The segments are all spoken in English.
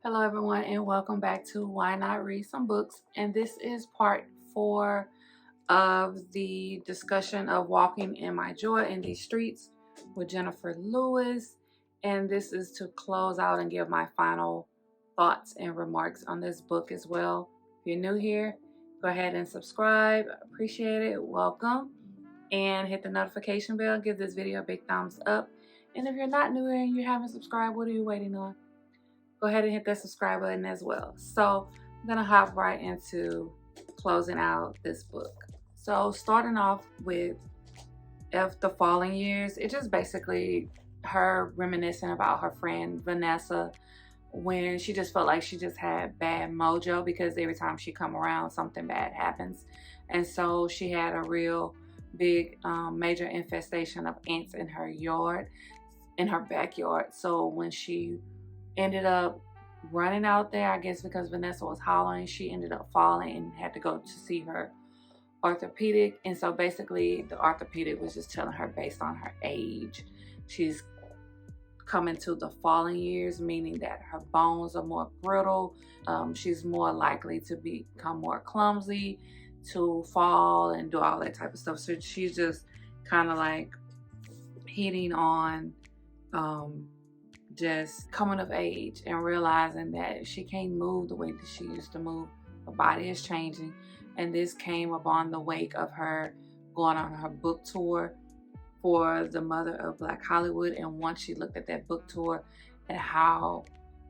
Hello, everyone, and welcome back to Why Not Read Some Books. And this is part 4 of the discussion of Walking in My Joy in These Streets with Jenifer Lewis. And this is to close out and give my final thoughts and remarks on this book as well. If you're new here, go ahead and subscribe. Appreciate it. Welcome. And hit the notification bell. Give this video a big thumbs up. And if you're not new here and you haven't subscribed, what are you waiting on? Go ahead and hit that subscribe button as well. So I'm gonna hop right into closing out this book. So starting off with The Falling Years, it just basically her reminiscing about her friend Vanessa when she just felt like she just had bad mojo because every time she come around something bad happens. And so she had a real big major infestation of ants in her yard, in her backyard. So when she ended up running out there, I guess because Vanessa was hollering, she ended up falling and had to go to see her orthopedic. And so basically the orthopedic was just telling her, based on her age, she's coming to the falling years, meaning that her bones are more brittle. She's more likely to become more clumsy, to fall and do all that type of stuff. So she's just kind of like hitting on just coming of age and realizing that she can't move the way that she used to move. Her body is changing. And this came upon the wake of her going on her book tour for the Mother of Black Hollywood. And once she looked at that book tour and how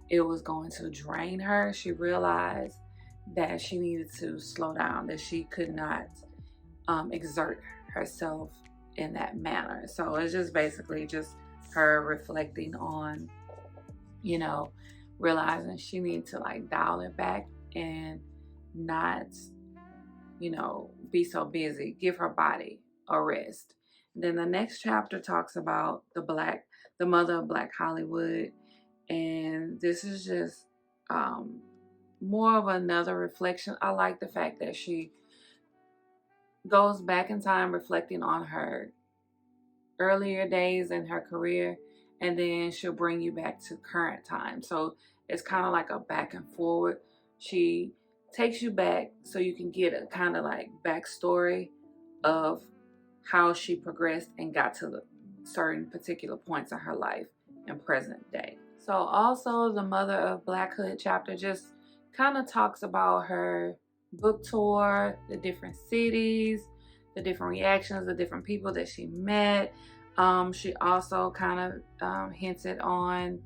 it was going to drain her, she realized that she needed to slow down, that she could not exert herself in that manner. So it's just basically just her reflecting on, realizing she needs to like dial it back and not, be so busy. Give her body a rest. Then the next chapter talks about the Mother of Black Hollywood. And this is just more of another reflection. I like the fact that she goes back in time reflecting on her earlier days in her career, and then she'll bring you back to current time. So it's kind of like a back and forward. She takes you back so you can get a kind of like backstory of how she progressed and got to the certain particular points in her life in present day. So also the Mother of Black Hood chapter just kind of talks about her book tour, the different cities, the different reactions, the different people that she met. She also kind of hinted on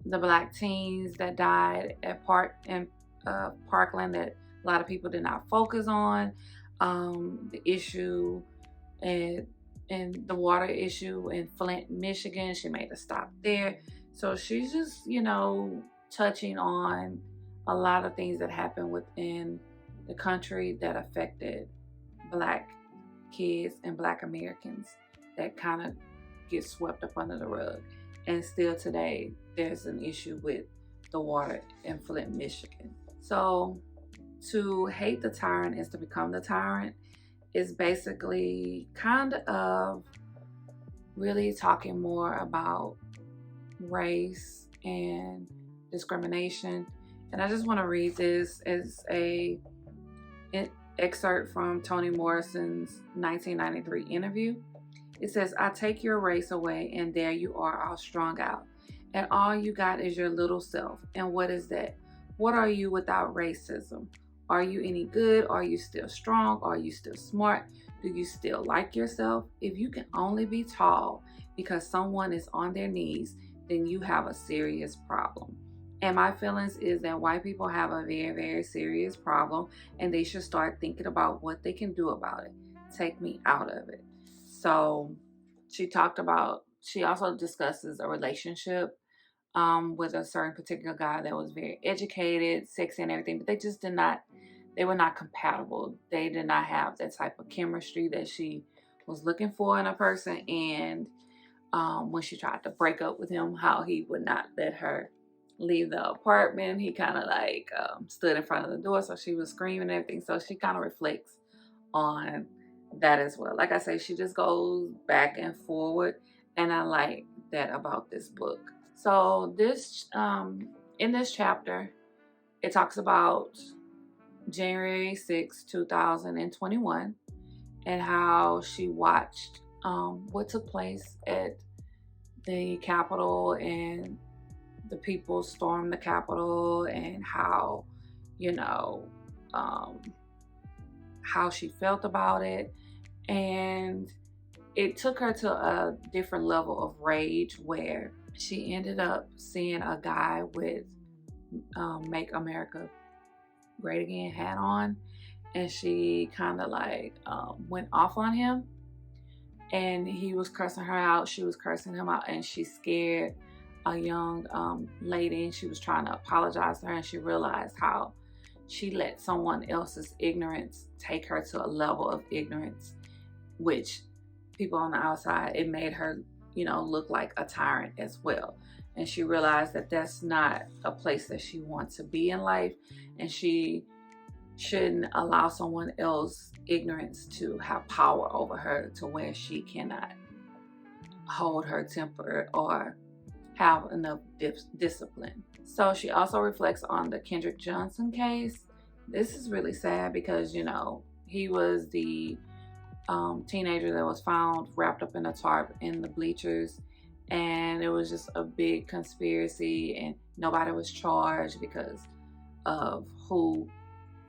the Black teens that died at Parkland that a lot of people did not focus on. The issue and the water issue in Flint, Michigan. She made a stop there. So she's just, touching on a lot of things that happened within the country that affected Black kids and Black Americans that kind of get swept up under the rug. And still today, there's an issue with the water in Flint, Michigan. So to hate the tyrant is to become the tyrant is basically kind of really talking more about race and discrimination. And I just want to read this as an excerpt from Toni Morrison's 1993 interview. It says, "I take your race away and there you are all strung out. And all you got is your little self. And what is that? What are you without racism? Are you any good? Are you still strong? Are you still smart? Do you still like yourself? If you can only be tall because someone is on their knees, then you have a serious problem." And my feelings is that white people have a very, very serious problem and they should start thinking about what they can do about it. Take me out of it. So she also discusses a relationship with a certain particular guy that was very educated, sexy and everything, but they were not compatible. They did not have that type of chemistry that she was looking for in a person. And when she tried to break up with him, how he would not let her leave the apartment. He kind of like stood in front of the door, so she was screaming and everything. So she kind of reflects on that as well. Like I say, she just goes back and forward, and I like that about this book. So this in this chapter, it talks about January 6, 2021, and how she watched what took place at the Capitol, and the people stormed the Capitol, and how, you know, how she felt about it. And it took her to a different level of rage, where she ended up seeing a guy with Make America Great Again hat on, and she kind of like went off on him, and he was cursing her out, she was cursing him out, and she scared a young lady, and she was trying to apologize to her, and she realized how she let someone else's ignorance take her to a level of ignorance, which people on the outside, it made her, you know, look like a tyrant as well. And she realized that that's not a place that she wants to be in life, and she shouldn't allow someone else's ignorance to have power over her to where she cannot hold her temper or have enough discipline. So she also reflects on the Kendrick Johnson case. This is really sad because, you know, he was the teenager that was found wrapped up in a tarp in the bleachers, and it was just a big conspiracy, and nobody was charged because of who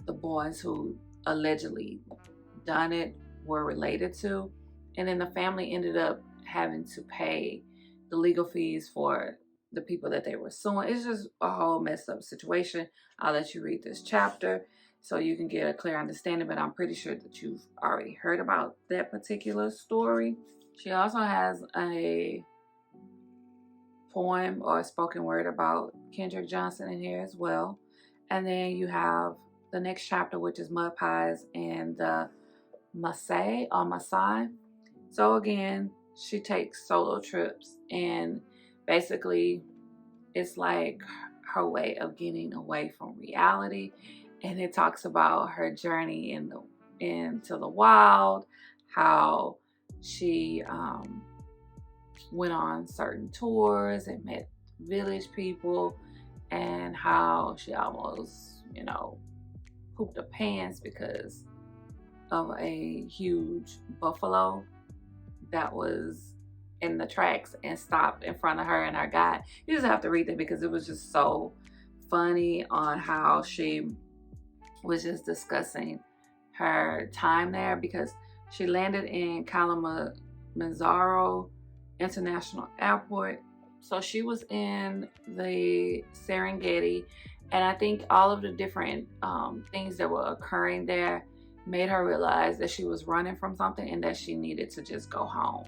the boys who allegedly done it were related to. And then the family ended up having to pay the legal fees for the people that they were suing. It's just a whole messed up situation. I'll let you read this chapter so you can get a clear understanding, but I'm pretty sure that you've already heard about that particular story. She also has a poem or a spoken word about Kendrick Johnson in here as well. And then you have the next chapter, which is Mud Pies and the Maasai. So again, she takes solo trips, and basically it's like her way of getting away from reality. And it talks about her journey into the wild, how she went on certain tours and met village people, and how she almost, you know, pooped her pants because of a huge buffalo that was in the tracks and stopped in front of her and her guide. You just have to read it because it was just so funny on how she was just discussing her time there, because she landed in Kilimanjaro International Airport. So she was in the Serengeti, and I think all of the different things that were occurring there made her realize that she was running from something and that she needed to just go home.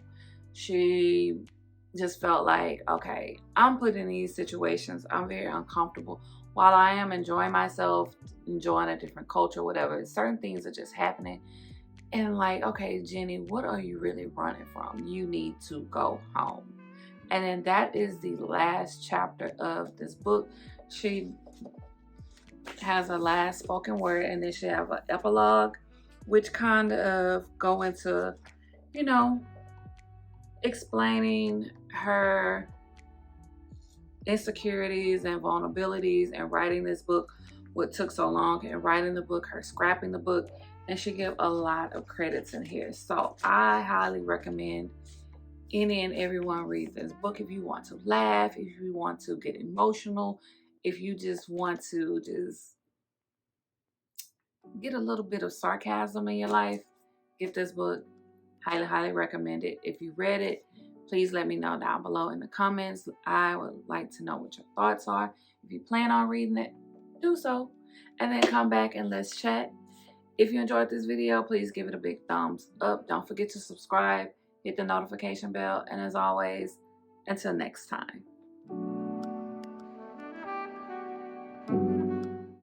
She just felt like, okay, I'm put in these situations, I'm very uncomfortable. While I am enjoying myself, enjoying a different culture, whatever, certain things are just happening. And like, okay, Jenny, what are you really running from? You need to go home. And then that is the last chapter of this book. She has a last spoken word, and then she have an epilogue, which kind of go into, you know, explaining her insecurities and vulnerabilities and writing this book, what took so long and writing the book, her scrapping the book, and she gave a lot of credits in here. So I highly recommend any and everyone read this book if you want to laugh, if you want to get emotional, if you just want to just get a little bit of sarcasm in your life. Get this book. Highly recommend it. If you read it, please let me know down below in the comments. I would like to know what your thoughts are. If you plan on reading it, do so, and then come back and let's chat. If you enjoyed this video, please give it a big thumbs up. Don't forget to subscribe, hit the notification bell, and as always, until next time.